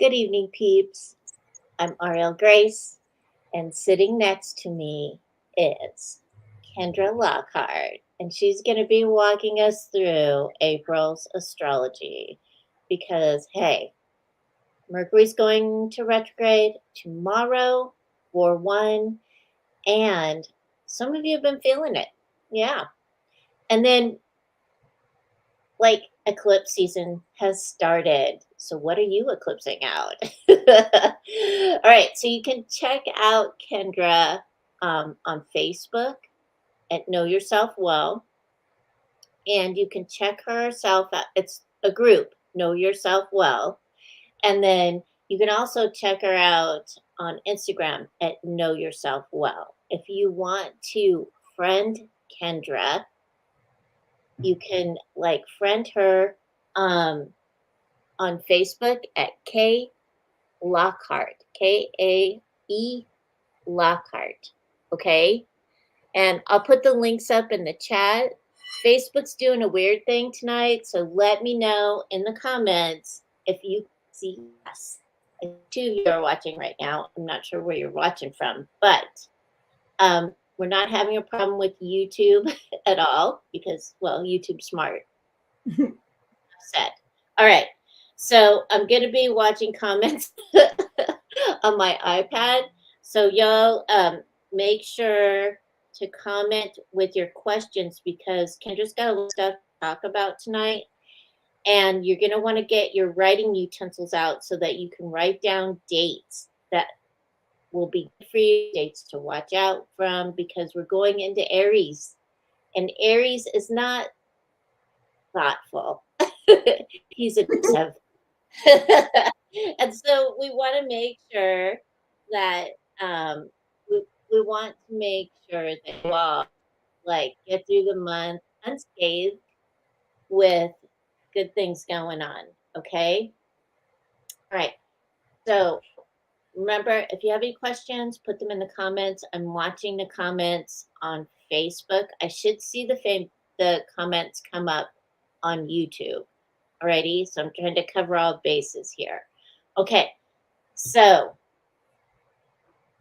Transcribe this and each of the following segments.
Good evening, peeps. I'm Ariel Grace, and sitting next to me is Kendra Lockhart, and she's going to be walking us through April's astrology because, hey, Mercury's going to retrograde tomorrow, 4/1, and some of you have been feeling it. Yeah. And then like eclipse season has started. So what are you eclipsing out? All right, so you can check out Kendra on Facebook at Know Yourself Well, and you can check herself out. It's a group, Know Yourself Well, and then you can also check her out on Instagram at Know Yourself Well. If you want to friend Kendra, you can like friend her um, on Facebook at K Lockhart, Kae Lockhart. Okay. And I'll put the links up in the chat. Facebook's doing a weird thing tonight. So let me know in the comments if you see us. Two of you are watching right now. I'm not sure where you're watching from, but we're not having a problem with YouTube at all because, well, YouTube's smart. Said. All right. So I'm going to be watching comments on my iPad. So y'all make sure to comment with your questions because Kendra's got a lot of stuff to talk about tonight. And you're going to want to get your writing utensils out so that you can write down dates that will be free, dates to watch out from, because we're going into Aries. And Aries is not thoughtful. He's aggressive. And so we want to make sure that we want to make sure that you all like get through the month unscathed with good things going on. Okay. All right. So remember, if you have any questions, put them in the comments. I'm watching the comments on Facebook. I should see the comments come up on YouTube. Alrighty, so I'm trying to cover all bases here. Okay, so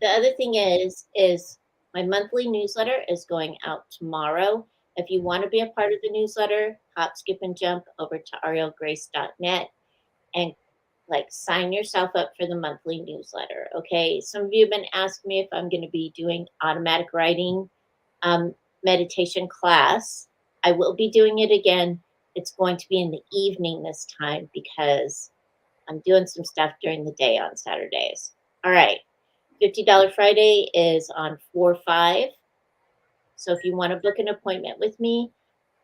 the other thing is my monthly newsletter is going out tomorrow. If you want to be a part of the newsletter, hop, skip, and jump over to arielgrace.net and like sign yourself up for the monthly newsletter. Okay, some of you have been asking me if I'm going to be doing automatic writing meditation class. I will be doing it again. It's going to be in the evening this time because I'm doing some stuff during the day on Saturdays. All right. $50 Friday is on 4/5. So if you want to book an appointment with me,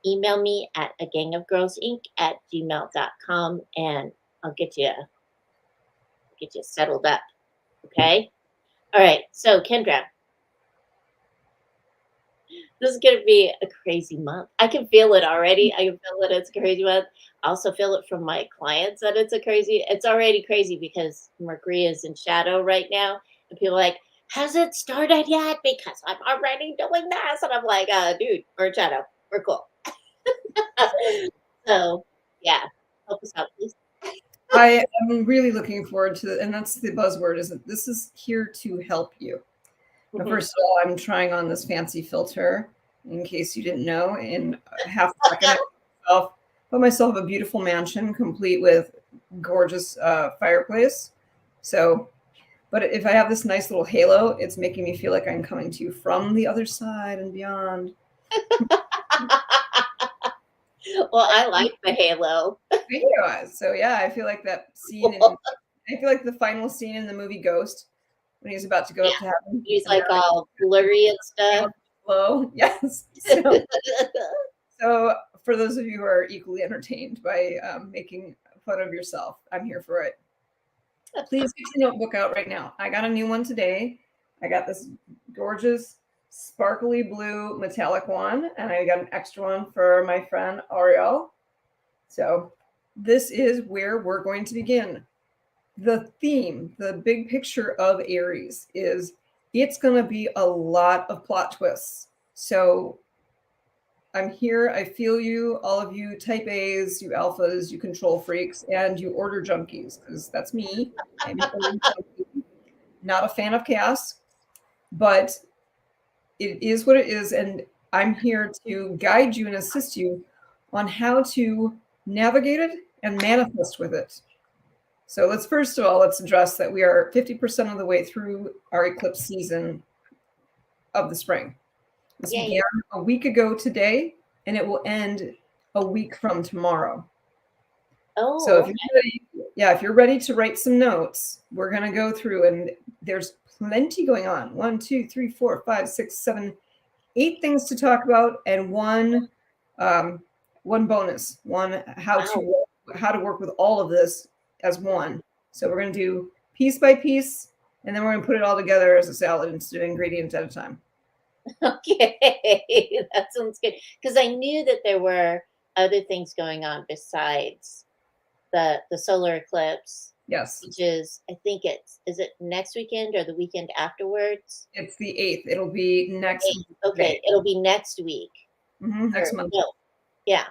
email me at agangofgirlsinc@gmail.com and I'll get you settled up. Okay. All right. So Kendra, this is going to be a crazy month. I can feel it already. I can feel that it's a crazy month. I also feel it from my clients that it's already crazy because Mercury is in shadow right now. And people are like, has it started yet? Because I'm already doing this. And I'm like, dude, we're in shadow. We're cool. So, yeah. Help us out, please. I am really looking forward to it. And that's the buzzword, is that this is here to help you. Now, first of all, I'm trying on this fancy filter, in case you didn't know. In half a second, I put myself a beautiful mansion, complete with gorgeous fireplace. So, but if I have this nice little halo, it's making me feel like I'm coming to you from the other side and beyond. Well, I like the halo. Thank you. So yeah, I feel like that scene. I feel like the final scene in the movie Ghost, when he's about to go up to heaven. He's like all blurry and stuff. Hello. Yes. So for those of you who are equally entertained by making fun of yourself, I'm here for it. Please get your notebook out right now. I got a new one today. I got this gorgeous sparkly blue metallic one, and I got an extra one for my friend Ariel. So this is where we're going to begin. The theme, the big picture of Aries is it's going to be a lot of plot twists. So I'm here. I feel you, all of you type A's, you alphas, you control freaks, and you order junkies, because that's me. I'm an order junkie. Not a fan of chaos, but it is what it is. And I'm here to guide you and assist you on how to navigate it and manifest with it. So first of all, let's address that we are 50% of the way through our eclipse season of the spring. This began a week ago today, and it will end a week from tomorrow. Oh, so if you're ready, if you're ready to write some notes, we're going to go through, and there's plenty going on. 1, 2, 3, 4, 5, 6, 7, 8 things to talk about, and one bonus, how to work with all of this as one. So we're going to do piece by piece, and then we're going to put it all together as a salad instead of ingredient at a time. Okay, that sounds good. Because I knew that there were other things going on besides the solar eclipse. Yes. Which is, I think is it next weekend or the weekend afterwards? It's the 8th. It'll be next week. Okay, it'll be next week. Next month. No. Yeah.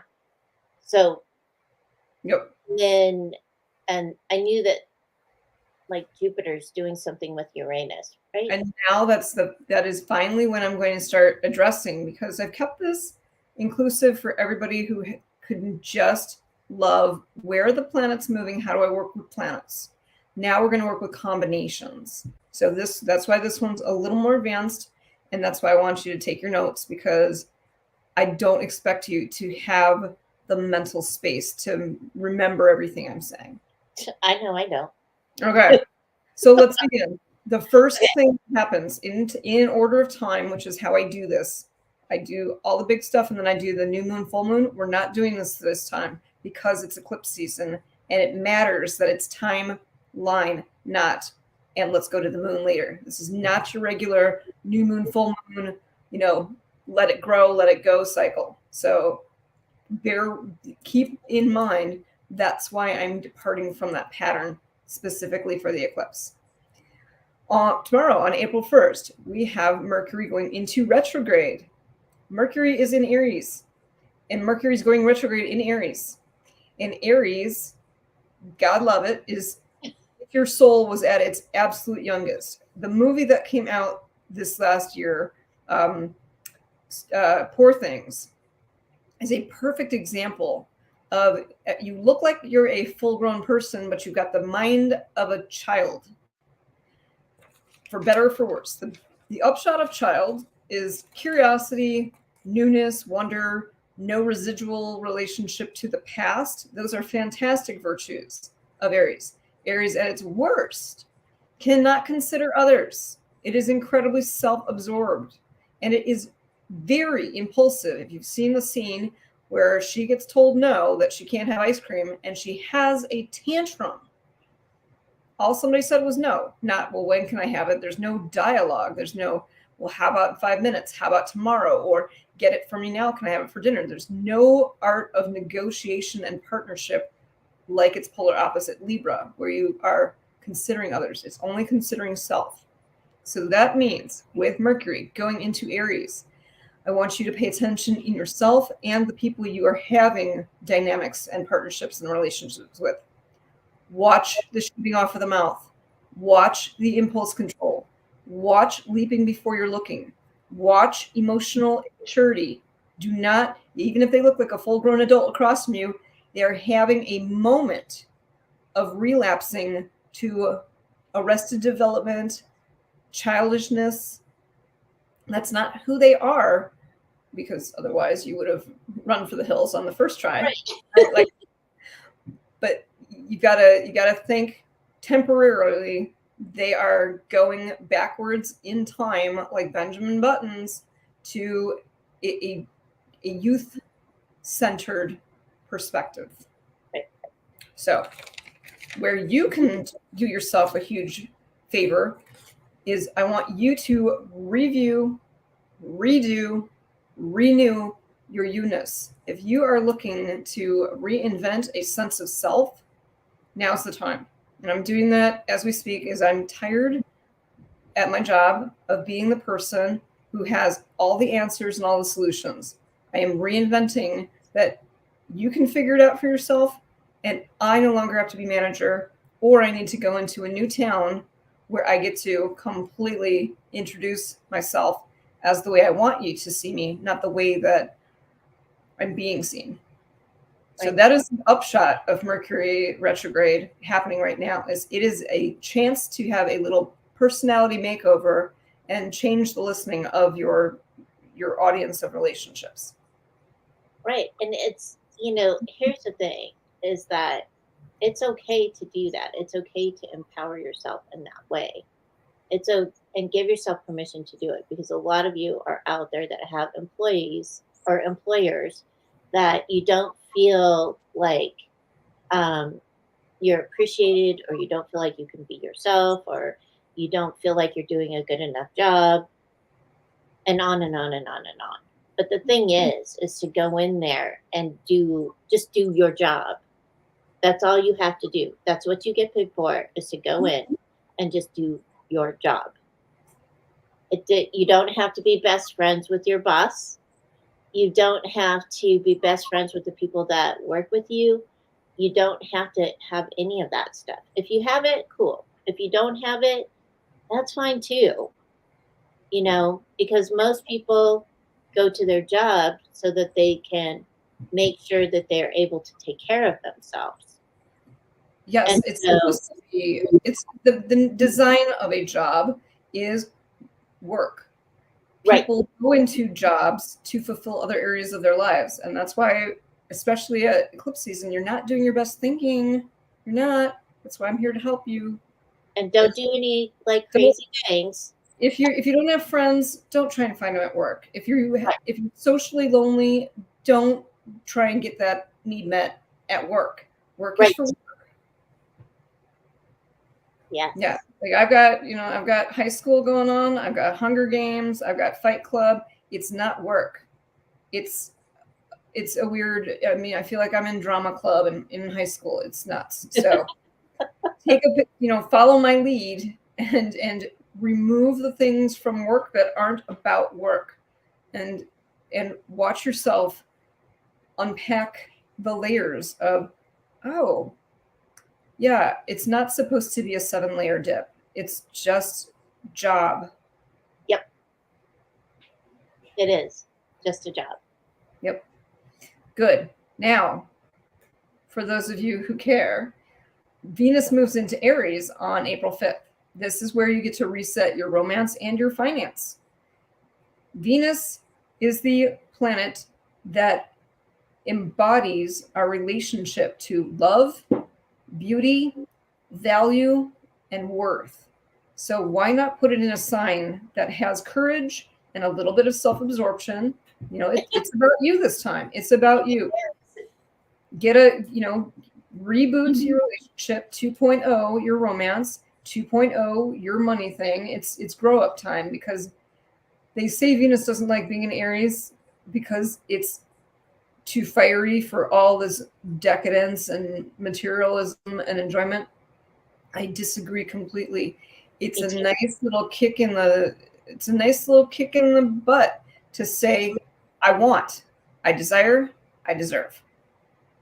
So. Yep. Then, and I knew that like Jupiter's doing something with Uranus, right? And now that is finally when I'm going to start addressing, because I've kept this inclusive for everybody who couldn't just love where are the planets moving, how do I work with planets. Now we're going to work with combinations. So that's why this one's a little more advanced, and that's why I want you to take your notes, because I don't expect you to have the mental space to remember everything I'm saying. I know. Okay, so let's begin. The first thing that happens in order of time, which is how I do this. I do all the big stuff, and then I do the new moon, full moon. We're not doing this time because it's eclipse season, and it matters that it's timeline, not, and let's go to the moon later. This is not your regular new moon, full moon, let it grow, let it go cycle. So keep in mind, that's why I'm departing from that pattern specifically for the eclipse. Tomorrow, on April 1st, we have Mercury going into retrograde. Mercury is in Aries, and Mercury is going retrograde in Aries. And Aries, God love it, is if your soul was at its absolute youngest. The movie that came out this last year, Poor Things, is a perfect example of, you look like you're a full-grown person, but you've got the mind of a child. For better or for worse. The upshot of child is curiosity, newness, wonder, no residual relationship to the past. Those are fantastic virtues of Aries. Aries at its worst cannot consider others. It is incredibly self-absorbed, and it is very impulsive. If you've seen the scene where she gets told no, that she can't have ice cream, and she has a tantrum. All somebody said was no, not, well, when can I have it? There's no dialogue. There's no, well, how about 5 minutes? How about tomorrow? Or get it for me now. Can I have it for dinner? There's no art of negotiation and partnership like its polar opposite, Libra, where you are considering others. It's only considering self. So that means with Mercury going into Aries, I want you to pay attention in yourself and the people you are having dynamics and partnerships and relationships with. Watch the shooting off of the mouth. Watch the impulse control. Watch leaping before you're looking. Watch emotional immaturity. Do not, even if they look like a full-grown adult across from you, they're having a moment of relapsing to arrested development, childishness. That's not who they are, because otherwise you would have run for the hills on the first try. Right? But you gotta think temporarily. They are going backwards in time, like Benjamin Buttons, to a youth-centered perspective. Right. So where you can do yourself a huge favor is I want you to review, redo, renew your you-ness. If you are looking to reinvent a sense of self, now's the time. And I'm doing that as we speak, as I'm tired at my job of being the person who has all the answers and all the solutions. I am reinventing that you can figure it out for yourself, and I no longer have to be manager, or I need to go into a new town where I get to completely introduce myself as the way I want you to see me, not the way that I'm being seen. So Right. that is the upshot of Mercury retrograde happening right now. Is it is a chance to have a little personality makeover and change the listening of your audience of relationships. Right. And it's, here's the thing is that it's okay to do that. It's okay to empower yourself in that way. And give yourself permission to do it, because a lot of you are out there that have employees or employers that you don't feel like um, you're appreciated, or you don't feel like you can be yourself, or you don't feel like you're doing a good enough job, and on and on and on and on. But the thing is to go in there and just do your job. That's all you have to do. That's what you get paid for, is to go in and just do your job. You don't have to be best friends with your boss. You don't have to be best friends with the people that work with you. You don't have to have any of that stuff. If you have it, cool. If you don't have it, that's fine too. Because most people go to their job so that they can make sure that they're able to take care of themselves. Yes, And it's so, supposed to be. It's the design of a job is work. right, People go into jobs to fulfill other areas of their lives, and that's why, especially at eclipse season, you're not doing your best thinking. You're not. That's why I'm here to help you. and don't do any like Don't, crazy things. if you don't have friends, don't try and find them at work. If you're Right, socially lonely, don't try and get that need met at work. Work is right. for Yes. Yeah, like I've got high school going on. I've got Hunger Games. I've got Fight Club. It's not work. It's it's a weird. I mean, I feel like I'm in drama club in high school. It's nuts. So follow my lead and remove the things from work that aren't about work, and watch yourself unpack the layers of, oh, yeah, it's not supposed to be a 7-layer dip. It's just job. Yep. It is just a job. Yep. Good. Now, for those of you who care, Venus moves into Aries on April 5th. This is where you get to reset your romance and your finance. Venus is the planet that embodies our relationship to love, beauty, value, and worth. So why not put it in a sign that has courage and a little bit of self-absorption? It's about you this time. It's about you. Reboot your relationship 2.0, your romance 2.0, your money thing. It's grow up time, because they say Venus doesn't like being in Aries because it's too fiery for all this decadence and materialism and enjoyment. I disagree completely. It's Me a too. nice little kick in the butt to say, I want, I desire, I deserve.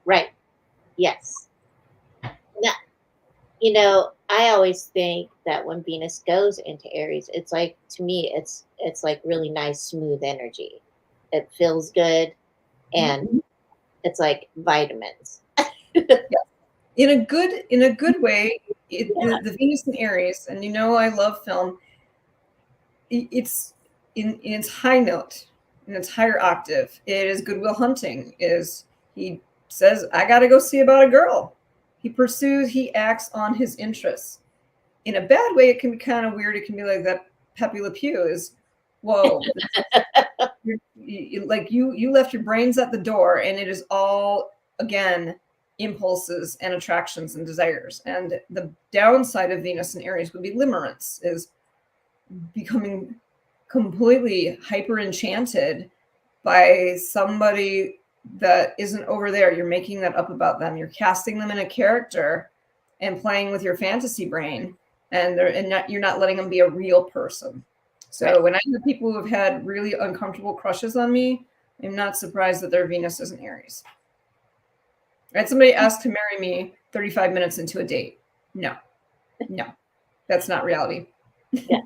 Right. Yes. Now, I always think that when Venus goes into Aries, it's like, to me, it's like really nice, smooth energy. It feels good, and it's like vitamins. In a good way. The Venus in Aries, and I love film. It's in its high note, in its higher octave. It is Goodwill Hunting. Is he says, I got to go see about a girl. He acts on his interests. In a bad way, it can be kind of weird. It can be like that Pepe Le Pew is, whoa, you left your brains at the door, and it is all, again, impulses and attractions and desires. And the downside of Venus in Aries would be limerence, is becoming completely hyper enchanted by somebody that isn't over there. You're making that up about them. You're casting them in a character and playing with your fantasy brain, and you're not letting them be a real person. So when I hear people who have had really uncomfortable crushes on me, I'm not surprised that their Venus is in Aries. I had somebody ask to marry me 35 minutes into a date. No, that's not reality. Yeah.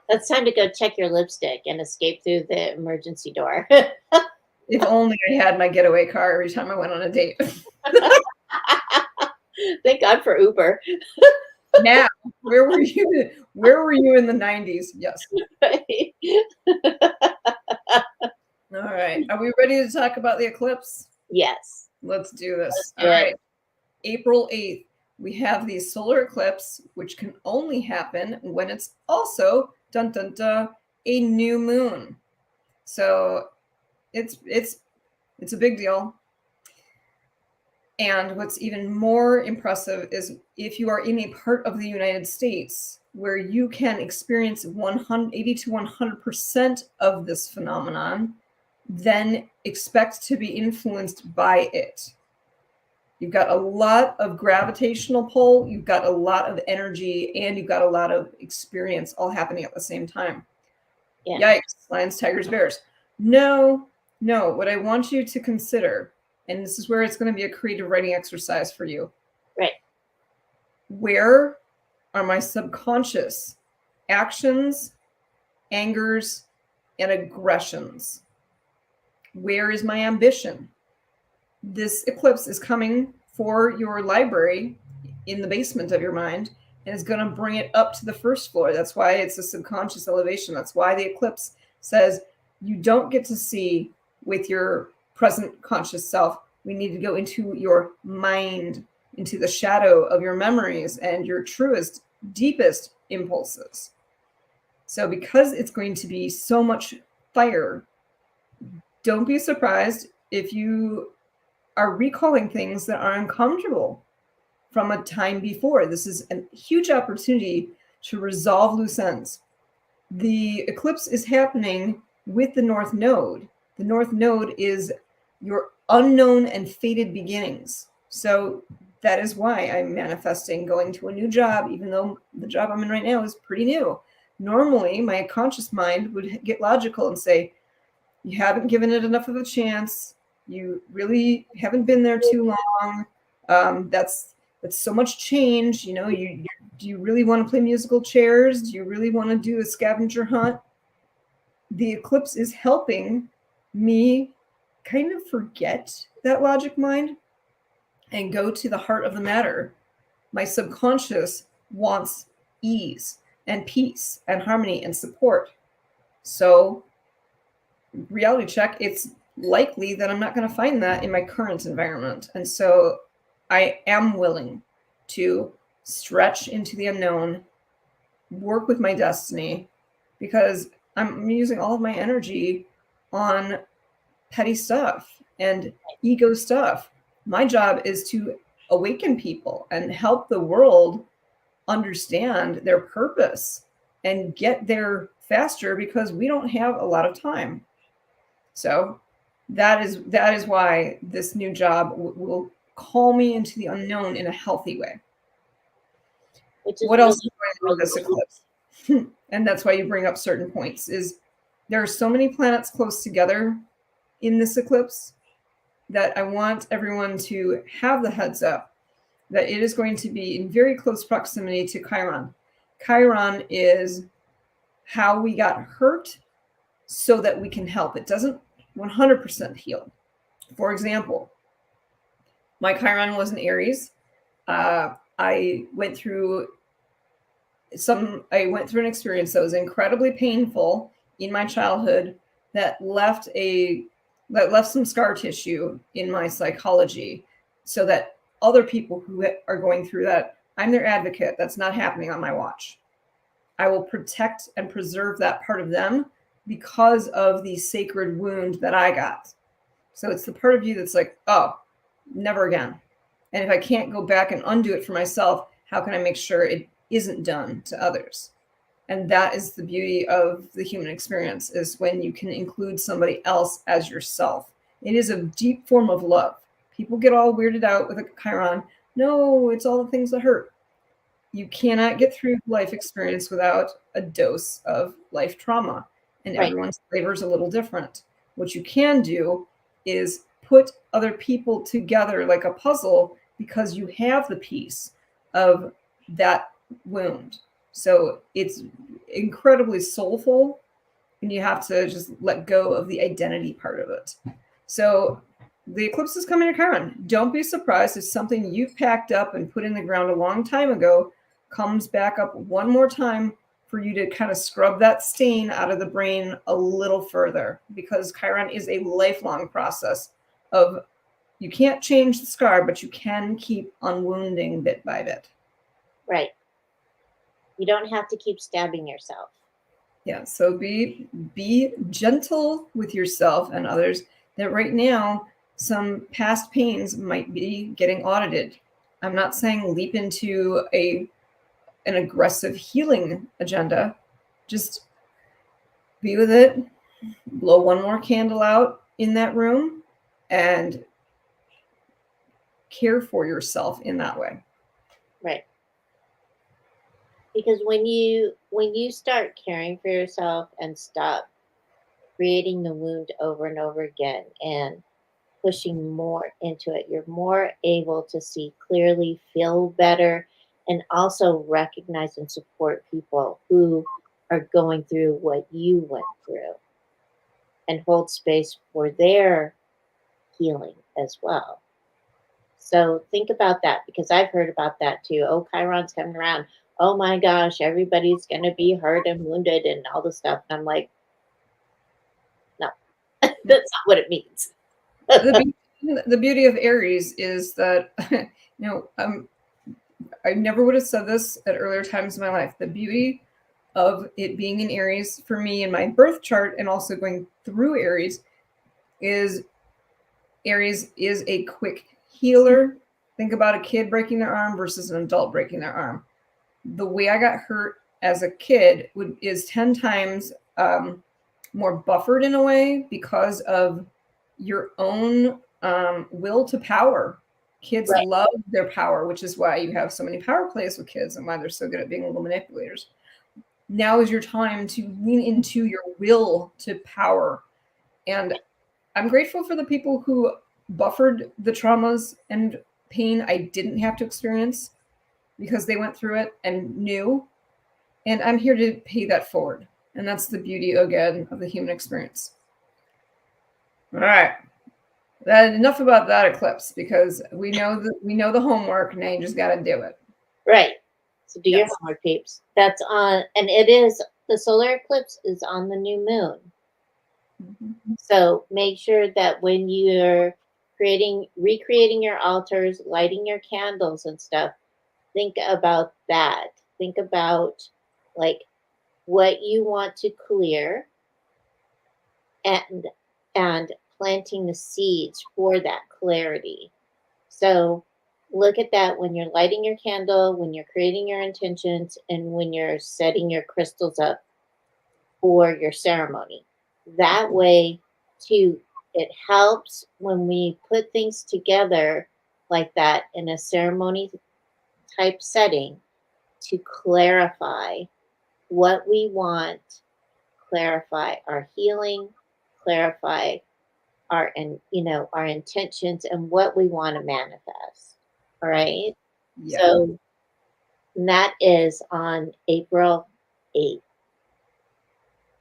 That's time to go check your lipstick and escape through the emergency door. If only I had my getaway car every time I went on a date. Thank God for Uber. Now, where were you? Where were you in the 90s? Yes. All right. Are we ready to talk about the eclipse? Yes. Let's do this. Let's do All it. right. April 8th, we have the solar eclipse, which can only happen when it's also dun dun dun a new moon. So it's a big deal. And what's even more impressive is if you are in a part of the United States where you can experience 80 to 100% of this phenomenon, then expect to be influenced by it. You've got a lot of gravitational pull, you've got a lot of energy, and you've got a lot of experience all happening at the same time. Yeah. Yikes, lions, tigers, bears. No, what I want you to consider, and this is where it's going to be a creative writing exercise for you. Right. Where are my subconscious actions, angers, and aggressions? Where is my ambition? This eclipse is coming for your library in the basement of your mind and is going to bring it up to the first floor. That's why it's a subconscious elevation. That's why the eclipse says you don't get to see with your present conscious self. We need to go into your mind, into the shadow of your memories and your truest, deepest impulses. So because it's going to be so much fire, don't be surprised if you are recalling things that are uncomfortable from a time before. This is a huge opportunity to resolve loose ends. The eclipse is happening with the North Node. The North Node is your unknown and fated beginnings. So that is why I'm manifesting going to a new job, even though the job I'm in right now is pretty new. Normally, my conscious mind would get logical and say, you haven't given it enough of a chance. You really haven't been there too long. That's so much change. You know, do you really want to play musical chairs? Do you really want to do a scavenger hunt? The eclipse is helping me kind of forget that logic mind and go to the heart of the matter. My subconscious wants ease and peace and harmony and support. So reality check, it's likely that I'm not going to find that in my current environment. And so I am willing to stretch into the unknown, work with my destiny, because I'm using all of my energy on petty stuff and ego stuff. My job is to awaken people and help the world understand their purpose and get there faster because we don't have a lot of time. So that is why this new job will call me into the unknown in a healthy way. What else is going on with this eclipse? And that's why you bring up certain points, is there are so many planets close together in this eclipse that I want everyone to have the heads up that it is going to be in very close proximity to Chiron. Chiron is how we got hurt so that we can help. It doesn't 100% heal. For example, my Chiron was in Aries. I went through an experience that was incredibly painful in my childhood that left some scar tissue in my psychology, so that other people who are going through that, I'm their advocate. That's not happening on my watch. I will protect and preserve that part of them because of the sacred wound that I got. So it's the part of you that's like, oh, never again. And if I can't go back and undo it for myself, how can I make sure it isn't done to others? And that is the beauty of the human experience, is when you can include somebody else as yourself. It is a deep form of love. People get all weirded out with a Chiron. No, it's all the things that hurt. You cannot get through life experience without a dose of life trauma. And everyone's flavor is a little different. What you can do is put other people together like a puzzle, because you have the piece of that wound. So it's incredibly soulful, and you have to just let go of the identity part of it. So the eclipse is coming to Chiron. Don't be surprised if something you've packed up and put in the ground a long time ago comes back up one more time, for you to kind of scrub that stain out of the brain a little further, because Chiron is a lifelong process of, you can't change the scar, but you can keep unwounding bit by bit. Right. You don't have to keep stabbing yourself. Yeah, so be gentle with yourself and others, that right now some past pains might be getting audited. I'm not saying leap into an aggressive healing agenda. Just be with it, blow one more candle out in that room, and care for yourself in that way. Right. Because when you start caring for yourself and stop creating the wound over and over again and pushing more into it, you're more able to see clearly, feel better, and also recognize and support people who are going through what you went through, and hold space for their healing as well. So think about that, because I've heard about that too. Oh, Chiron's coming around. Oh my gosh, everybody's going to be hurt and wounded and all this stuff. And I'm like, no, that's not what it means. The beauty of Aries is that, I never would have said this at earlier times in my life. The beauty of it being in Aries for me in my birth chart, and also going through Aries is a quick healer. Think about a kid breaking their arm versus an adult breaking their arm. The way I got hurt as a kid is 10 times more buffered in a way, because of your own will to power. Kids Right. love their power, which is why you have so many power plays with kids and why they're so good at being little manipulators. Now is your time to lean into your will to power. And I'm grateful for the people who buffered the traumas and pain I didn't have to experience, because they went through it and knew. And I'm here to pay that forward. And that's the beauty, again, of the human experience. All right. Enough about that eclipse, because we know the homework. Now you just got to do it. Right. So do your homework, peeps. That's on, and it is, the solar eclipse is on the new moon. Mm-hmm. So make sure that when you're recreating your altars, lighting your candles and stuff, think about that. Think about like what you want to clear, and planting the seeds for that clarity. So look at that when you're lighting your candle, when you're creating your intentions, and when you're setting your crystals up for your ceremony. That way, too, it helps when we put things together like that in a ceremony type setting, to clarify what we want, clarify our healing, clarify our intentions and what we want to manifest. All right. Yeah. So that is on April 8th.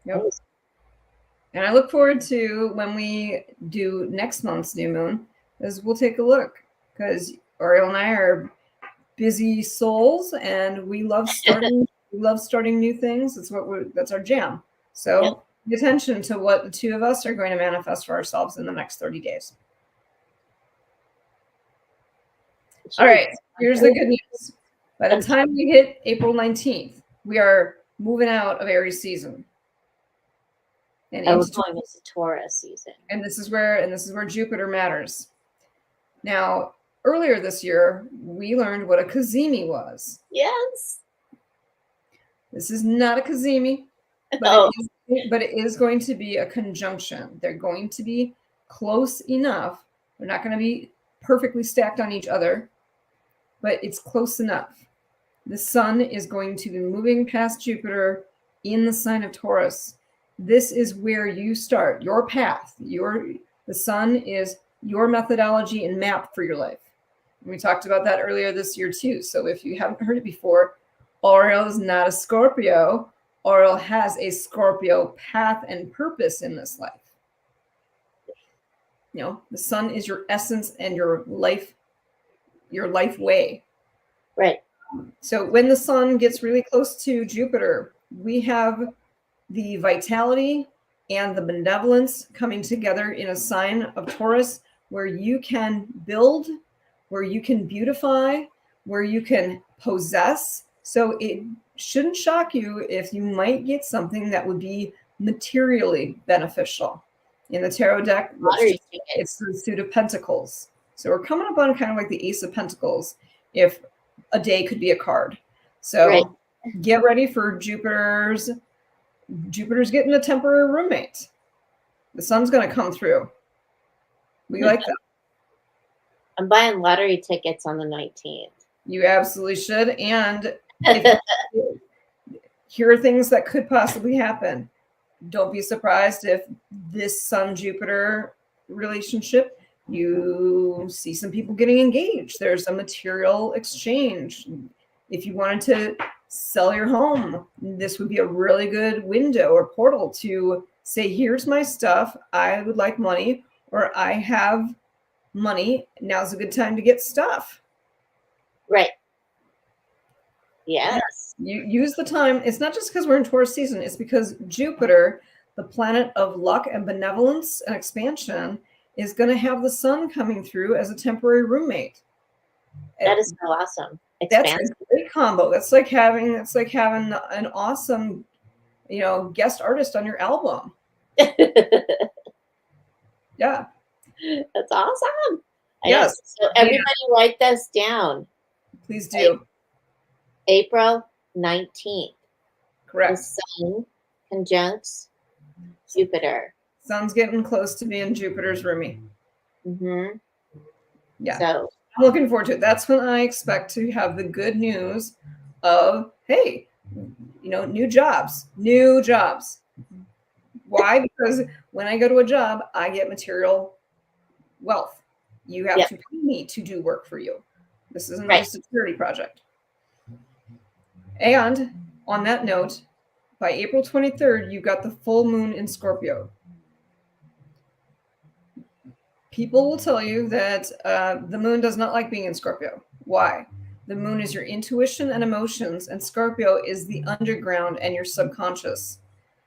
Yep. And I look forward to when we do next month's new moon, as we'll take a look, because Ariel and I are busy souls, and we love starting new things. That's our jam. So pay attention to what the two of us are going to manifest for ourselves in the next 30 days. All right, here's the good news. By the time we hit April 19th, we are moving out of Aries season. And we're going into Taurus season. And this is where Jupiter matters. Now, earlier this year, we learned what a cazimi was. Yes. This is not a cazimi, but it is going to be a conjunction. They're going to be close enough. They're not going to be perfectly stacked on each other, but it's close enough. The sun is going to be moving past Jupiter in the sign of Taurus. This is where you start your path. The sun is your methodology and map for your life. And we talked about that earlier this year too. So if you haven't heard it before, Oriel is not a Scorpio. Oriel has a Scorpio path and purpose in this life. You know, the sun is your essence and your life way. Right. So when the sun gets really close to Jupiter, we have the vitality and the benevolence coming together in a sign of Taurus, where you can build, where you can beautify, where you can possess. So it shouldn't shock you if you might get something that would be materially beneficial. In the tarot deck, it's the Suit of Pentacles. So we're coming up on kind of like the Ace of Pentacles, if a day could be a card. So get ready for Jupiter's getting a temporary roommate. The sun's going to come through. We like that. I'm buying lottery tickets on the 19th. You absolutely should. And here are things that could possibly happen. Don't be surprised if this Sun-Jupiter relationship, you see some people getting engaged. There's a material exchange. If you wanted to sell your home, this would be a really good window or portal to say, here's my stuff. I would like money, or I have money. Now's a good time to get stuff. Right. Yes. You use the time. It's not just because we're in Taurus season. It's because Jupiter, the planet of luck and benevolence and expansion, is going to have the sun coming through as a temporary roommate. That is so awesome. That's a great combo. That's like having an awesome, guest artist on your album. Yeah. That's awesome. Yes. So everybody write this down. Please do. April 19th. Correct. The sun conjuncts Jupiter. Sun's getting close to being Jupiter's roomie. Mm-hmm. Yeah. So I'm looking forward to it. That's when I expect to have the good news of, hey, new jobs. Why? Because when I go to a job, I get material wealth. You have to pay me to do work for you. This isn't just a charity project. And on that note, by April 23rd, you've got the full moon in Scorpio. People will tell you that the moon does not like being in Scorpio. Why? The moon is your intuition and emotions, and Scorpio is the underground and your subconscious.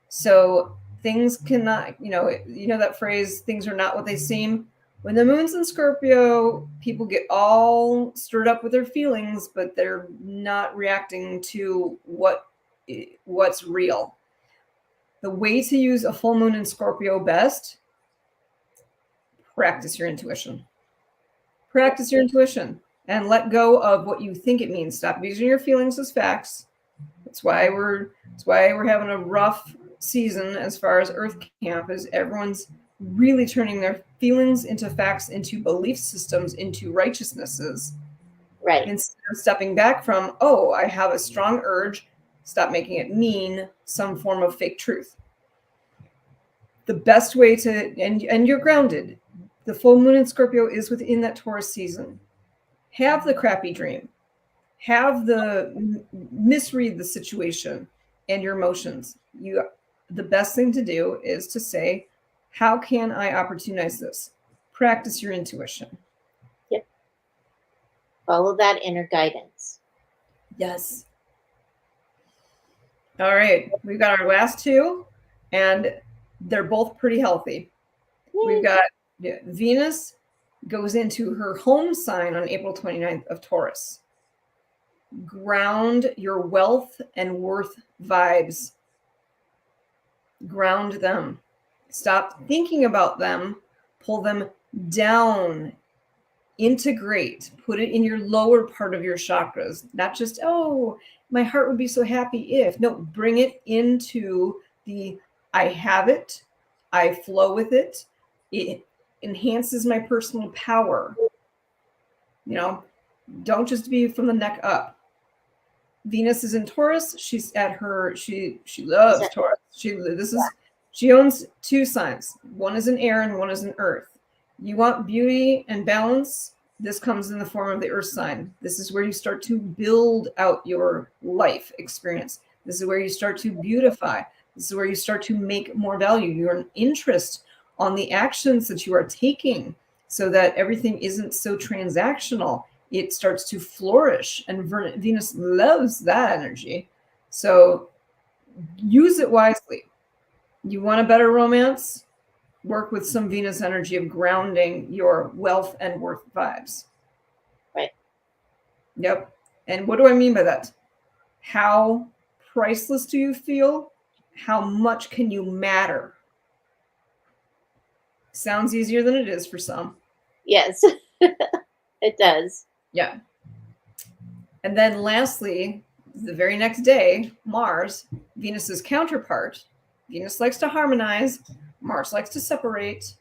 So things cannot, that phrase, things are not what they seem. When the moon's in Scorpio, people get all stirred up with their feelings, but they're not reacting to what's real. The way to use a full moon in Scorpio best, practice your intuition. Practice your intuition and let go of what you think it means. Stop using your feelings as facts. That's why we're having a rough season as far as Earth Camp, is everyone's really turning their feelings into facts, into belief systems, into righteousnesses. Right. Instead of stepping back from, oh, I have a strong urge, stop making it mean some form of fake truth. The best way to, and you're grounded. The full moon in Scorpio is within that Taurus season. Have the crappy dream. Have the misread the situation and your emotions. The best thing to do is to say, how can I opportunize this? Practice your intuition. Yep. Follow that inner guidance. Yes. All right. We've got our last two, and they're both pretty healthy. We've got Venus goes into her home sign on April 29th of Taurus. Ground your wealth and worth vibes. Ground them. Stop thinking about them. Pull them down. Integrate. Put it in your lower part of your chakras. Not just, oh, my heart would be so happy if. No, bring it into the I have it. I flow with it. It enhances my personal power. Don't just be from the neck up. Venus is in Taurus. She's at her, she loves Taurus. This is She owns two signs. One is an air and one is an earth. You want beauty and balance. This comes in the form of the earth sign. This is where you start to build out your life experience. This is where you start to beautify. This is where you start to make more value. Your interest on the actions that you are taking so that everything isn't so transactional. It starts to flourish, and Venus loves that energy. So use it wisely. You want a better romance? Work with some Venus energy of grounding your wealth and worth vibes. Right. Yep. And what do I mean by that? How priceless do you feel? How much can you matter? Sounds easier than it is for some. Yes, it does. Yeah. And then lastly, the very next day, Mars, Venus's counterpart. Venus likes to harmonize. Mars likes to separate.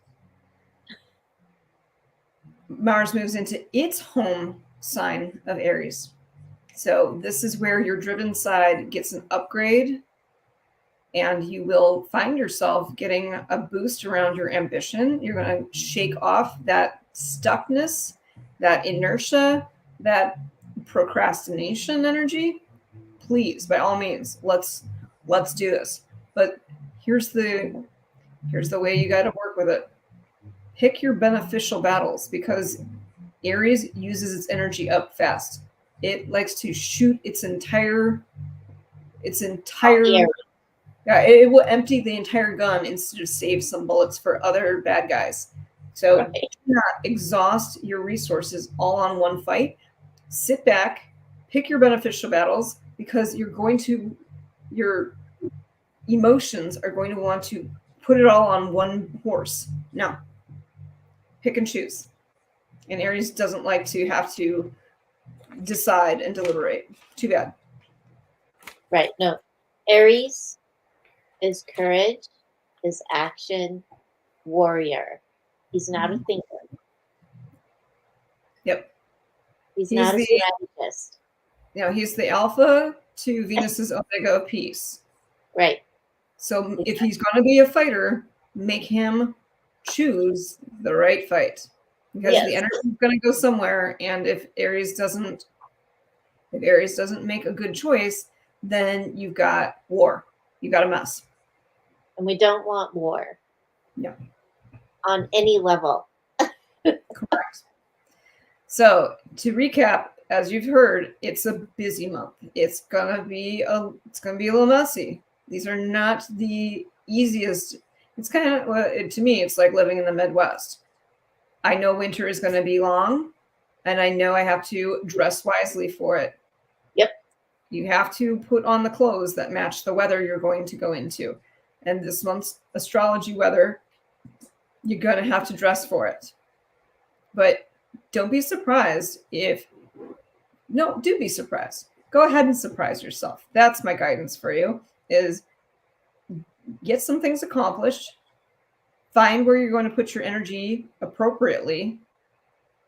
Mars moves into its home sign of Aries. So this is where your driven side gets an upgrade, and you will find yourself getting a boost around your ambition. You're going to shake off that stuckness, that inertia, that procrastination energy. Please, by all means, let's do this. But here's the way you got to work with it. Pick your beneficial battles, because Aries uses its energy up fast. It likes to shoot its entire yeah, it will empty the entire gun instead of save some bullets for other bad guys. So Right. do not exhaust your resources all on one fight. Sit back, pick your beneficial battles, because your emotions are going to want to put it all on one horse. No. Pick and choose. And Aries doesn't like to have to decide and deliberate. Too bad. Right. No. Aries is courage, is action, warrior. He's not a thinker. Yep. He's not a strategist. He's the alpha to Venus's omega of peace. Right. So if he's going to be a fighter, make him choose the right fight, because the energy is going to go somewhere. And if Aries doesn't make a good choice, then you've got war. You got a mess. And we don't want war. No. On any level. Correct. So to recap, as you've heard, it's a busy month. It's gonna be a little messy. These are not the easiest. It's kind of, to me, it's like living in the Midwest. I know winter is going to be long, and I know I have to dress wisely for it. Yep. You have to put on the clothes that match the weather you're going to go into. And this month's astrology weather, you're going to have to dress for it. But don't be surprised do be surprised. Go ahead and surprise yourself. That's my guidance for you, is get some things accomplished, find where you're going to put your energy appropriately,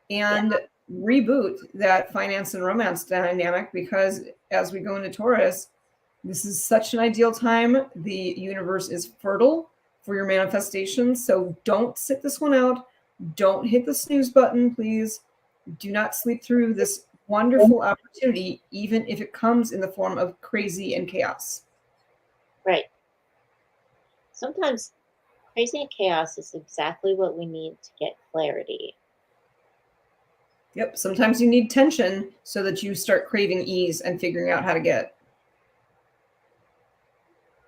and reboot that finance and romance dynamic, because as we go into Taurus, this is such an ideal time. The universe is fertile for your manifestations. So don't sit this one out. Don't hit the snooze button, please. Do not sleep through this wonderful opportunity, even if it comes in the form of crazy and chaos. Right. Sometimes crazy and chaos is exactly what we need to get clarity. Yep. Sometimes you need tension so that you start craving ease and figuring out how to get.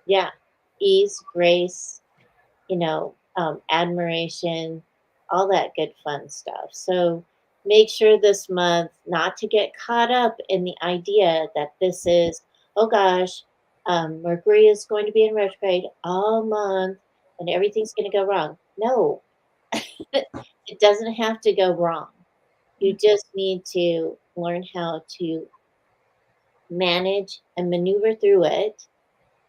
Yeah. Ease, grace, admiration, all that good fun stuff. So make sure this month not to get caught up in the idea that this is, oh gosh, Mercury is going to be in retrograde all month and everything's going to go wrong. No, it doesn't have to go wrong. You just need to learn how to manage and maneuver through it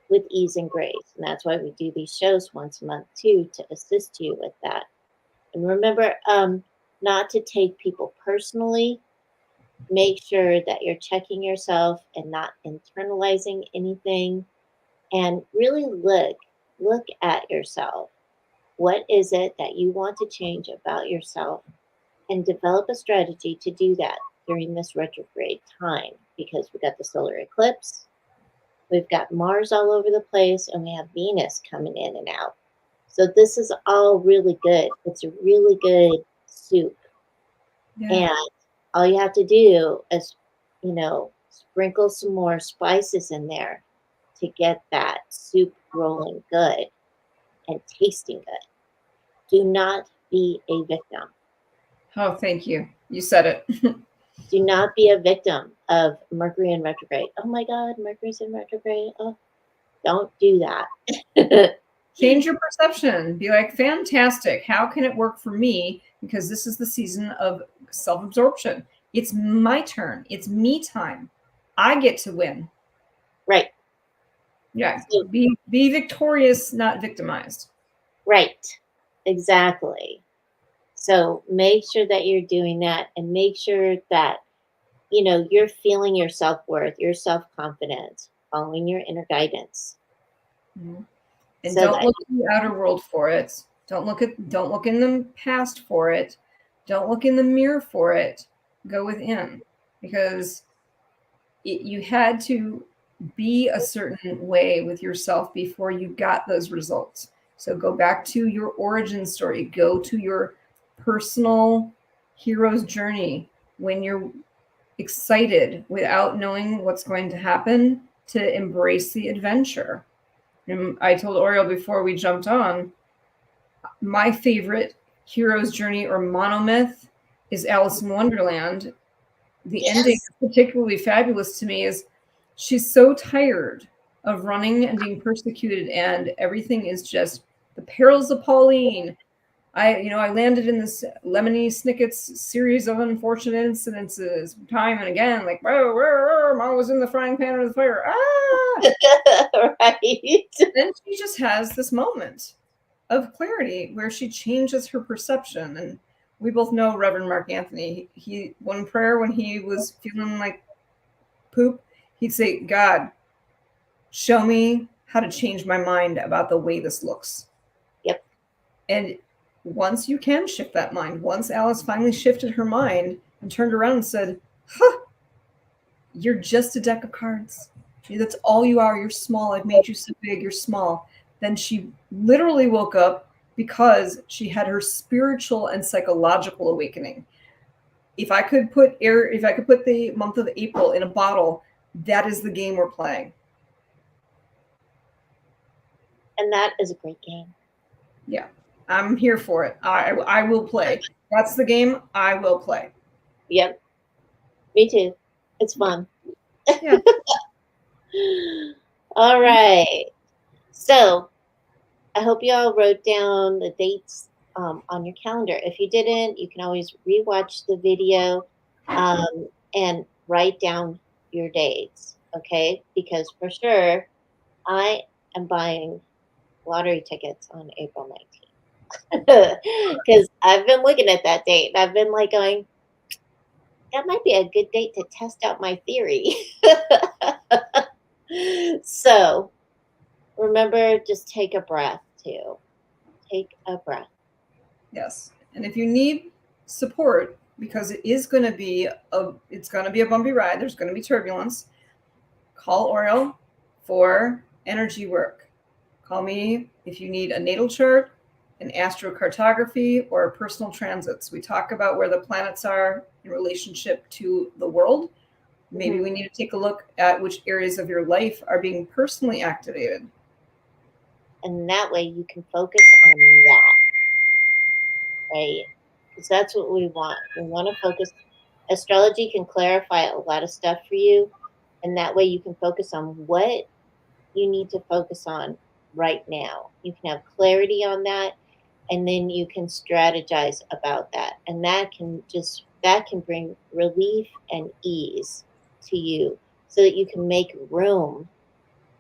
with ease and grace. And that's why we do these shows once a month too, to assist you with that. And remember, not to take people personally. Make sure that you're checking yourself and not internalizing anything. And really look look at yourself. What is it that you want to change about yourself? And develop a strategy to do that during this retrograde time, because we got the solar eclipse, we've got Mars all over the place, and we have Venus coming in and out. So this is all really good. It's a really good soup. Yeah. And all you have to do is, sprinkle some more spices in there to get that soup rolling good and tasting good. Do not be a victim. Oh, thank you. You said it. Do not be a victim of Mercury in retrograde. Oh my God, Mercury's in retrograde. Oh, don't do that. Change your perception. Be like, fantastic. How can it work for me? Because this is the season of self-absorption. It's my turn. It's me time. I get to win. Right. Yeah. So, Be victorious, not victimized. right. Exactly. So make sure that you're doing that, and make sure that, you're feeling your self-worth, your self-confidence, following your inner guidance. Mhm. And So don't that, look in the outer world for it. Don't look in the past for it. Don't look in the mirror for it. Go within, because you had to be a certain way with yourself before you got those results. So go back to your origin story. Go to your personal hero's journey when you're excited without knowing what's going to happen, to embrace the adventure. And I told Oriole before we jumped on, my favorite hero's journey or monomyth is Alice in Wonderland. The ending yes. is particularly fabulous to me. Is she's so tired of running and being persecuted, and everything is just the perils of Pauline. I landed in this Lemony Snicket's series of unfortunate incidences time and again, like, whoa, I was in the frying pan of the fire. Ah! Right. Then she just has this moment of clarity where she changes her perception. And we both know Reverend Mark Anthony. He one prayer when he was feeling like poop, he'd say, God, show me how to change my mind about the way this looks. Yep. And once you can shift that mind, once Alice finally shifted her mind and turned around and said, huh, you're just a deck of cards. That's all you are. You're small. I've made you so big. You're small. Then she literally woke up because she had her spiritual and psychological awakening. If I could put the month of April in a bottle, that is the game we're playing. And that is a great game. Yeah, I'm here for it. I will play. That's the game I will play. Yep. Me too. It's fun. Yeah. All right. So I hope you all wrote down the dates on your calendar. If you didn't, you can always rewatch the video and write down your dates, okay? Because for sure, I am buying lottery tickets on April 19th. Because I've been looking at that date and I've been like going, that might be a good date to test out my theory. So remember, just take a breath too. Take a breath. Yes. And if you need support, because it's going to be a bumpy ride, there's going to be turbulence, call Oriole for energy work. Call me if you need a natal chart, an astrocartography, or personal transits. We talk about where the planets are in relationship to the world. Maybe we need to take a look at which areas of your life are being personally activated. And that way you can focus on that, right? Because that's what we want. We want to focus. Astrology can clarify a lot of stuff for you. And that way you can focus on what you need to focus on right now. You can have clarity on that, and then you can strategize about that. And that can bring relief and ease to you so that you can make room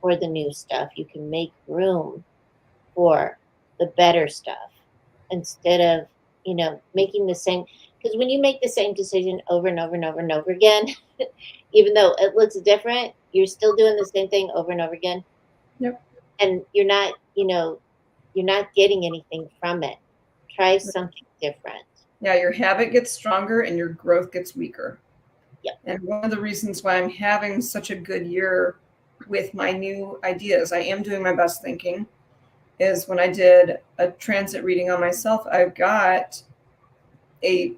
for the new stuff. You can make room for the better stuff instead of, making the same. Because when you make the same decision over and over and over and over again, even though it looks different, you're still doing the same thing over and over again. Yep. And you're not you know, you're not getting anything from it. Try something different. Yeah, your habit gets stronger and your growth gets weaker. Yep. And one of the reasons why I'm having such a good year with my new ideas, I am doing my best thinking, is when I did a transit reading on myself, I've got a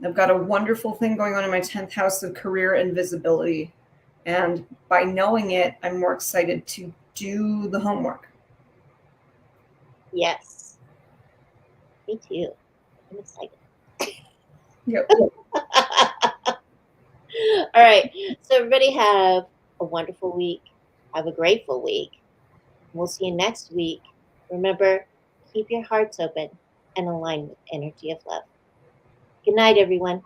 wonderful thing going on in my 10th house of career and visibility. And by knowing it, I'm more excited to do the homework. Yes. Me too. I'm excited. Yep. All right. So everybody have a wonderful week. Have a grateful week. We'll see you next week. Remember, keep your hearts open and align with energy of love. Good night, everyone.